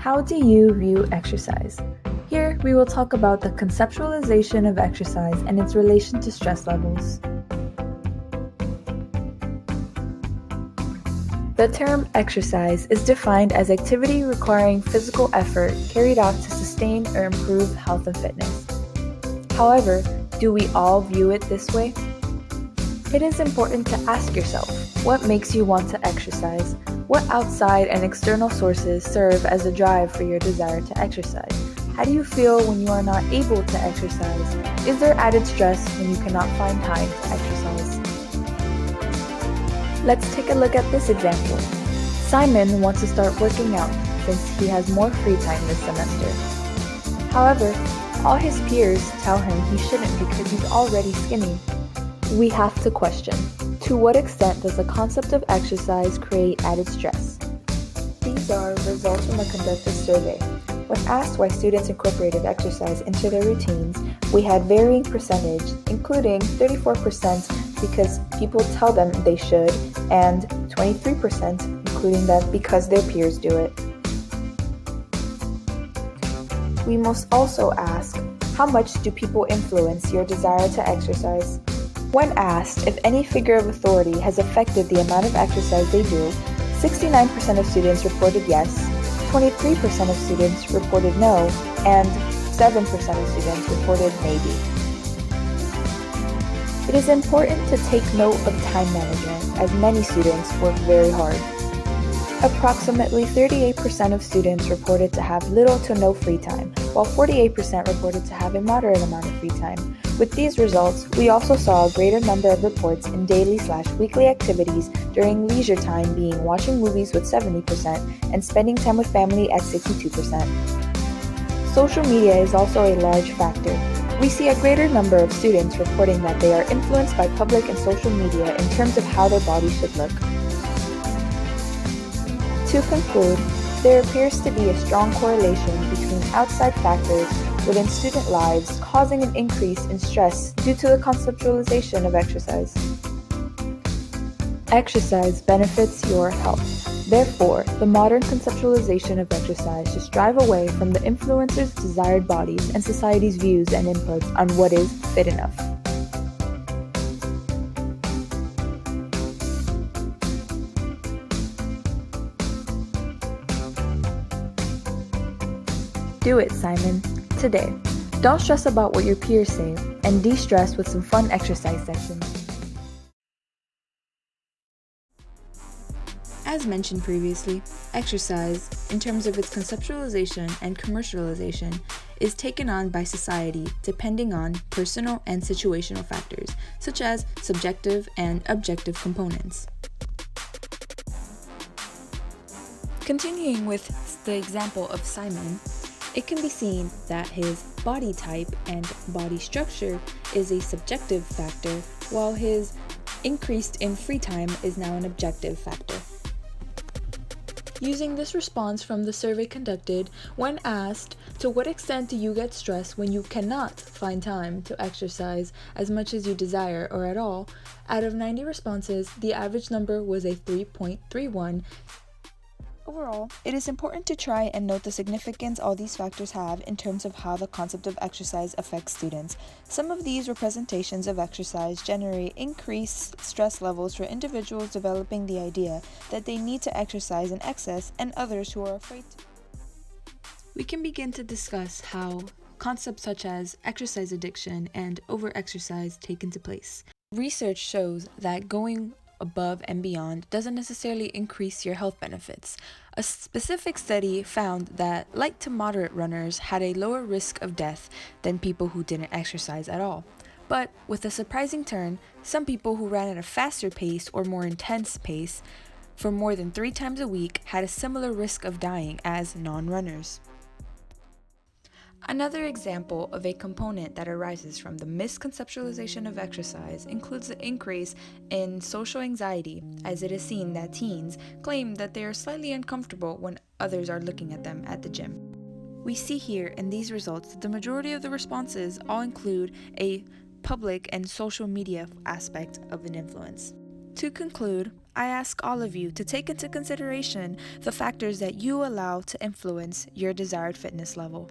How do you view exercise? Here, we will talk about the conceptualization of exercise and its relation to stress levels. The term exercise is defined as activity requiring physical effort carried out to sustain or improve health and fitness. However, do we all view it this way? It is important to ask yourself, what makes you want to exercise? What outside and external sources serve as a drive for your desire to exercise? How do you feel when you are not able to exercise? Is there added stress when you cannot find time to exercise? Let's take a look at this example. Simon wants to start working out since he has more free time this semester. However, all his peers tell him he shouldn't because he's already skinny. We have to question, to what extent does the concept of exercise create added stress? These are results from a conducted survey. When asked why students incorporated exercise into their routines, we had varying percentage, including 34% because people tell them they should, and 23% including that because their peers do it. We must also ask, how much do people influence your desire to exercise? When asked if any figure of authority has affected the amount of exercise they do, 69% of students reported yes, 23% of students reported no, and 7% of students reported maybe. It is important to take note of time management, as many students work very hard. Approximately 38% of students reported to have little to no free time, while 48% reported to have a moderate amount of free time. With these results, we also saw a greater number of reports in daily/weekly activities during leisure time being watching movies with 70% and spending time with family at 62%. Social media is also a large factor. We see a greater number of students reporting that they are influenced by public and social media in terms of how their body should look. To conclude, there appears to be a strong correlation between outside factors within student lives causing an increase in stress due to the conceptualization of exercise. Exercise benefits your health. Therefore, the modern conceptualization of exercise should strive away from the influencers' desired bodies and society's views and inputs on what is fit enough. Do it, Simon, today. Don't stress about what your peers say, and de-stress with some fun exercise sessions. As mentioned previously, exercise, in terms of its conceptualization and commercialization, is taken on by society depending on personal and situational factors, such as subjective and objective components. Continuing with the example of Simon, it can be seen that his body type and body structure is a subjective factor, while his increased in free time is now an objective factor. Using this response from the survey conducted, when asked, to what extent do you get stressed when you cannot find time to exercise as much as you desire or at all, out of 90 responses, the average number was a 3.31. Overall, it is important to try and note the significance all these factors have in terms of how the concept of exercise affects students. Some of these representations of exercise generate increased stress levels for individuals developing the idea that they need to exercise in excess and others who are afraid to. We can begin to discuss how concepts such as exercise addiction and over-exercise take into place. Research shows that going above and beyond doesn't necessarily increase your health benefits. A specific study found that light to moderate runners had a lower risk of death than people who didn't exercise at all. But with a surprising turn, some people who ran at a faster pace or more intense pace for more than 3 times a week had a similar risk of dying as non-runners. Another example of a component that arises from the misconceptualization of exercise includes the increase in social anxiety, as it is seen that teens claim that they are slightly uncomfortable when others are looking at them at the gym. We see here in these results that the majority of the responses all include a public and social media aspect of an influence. To conclude, I ask all of you to take into consideration the factors that you allow to influence your desired fitness level.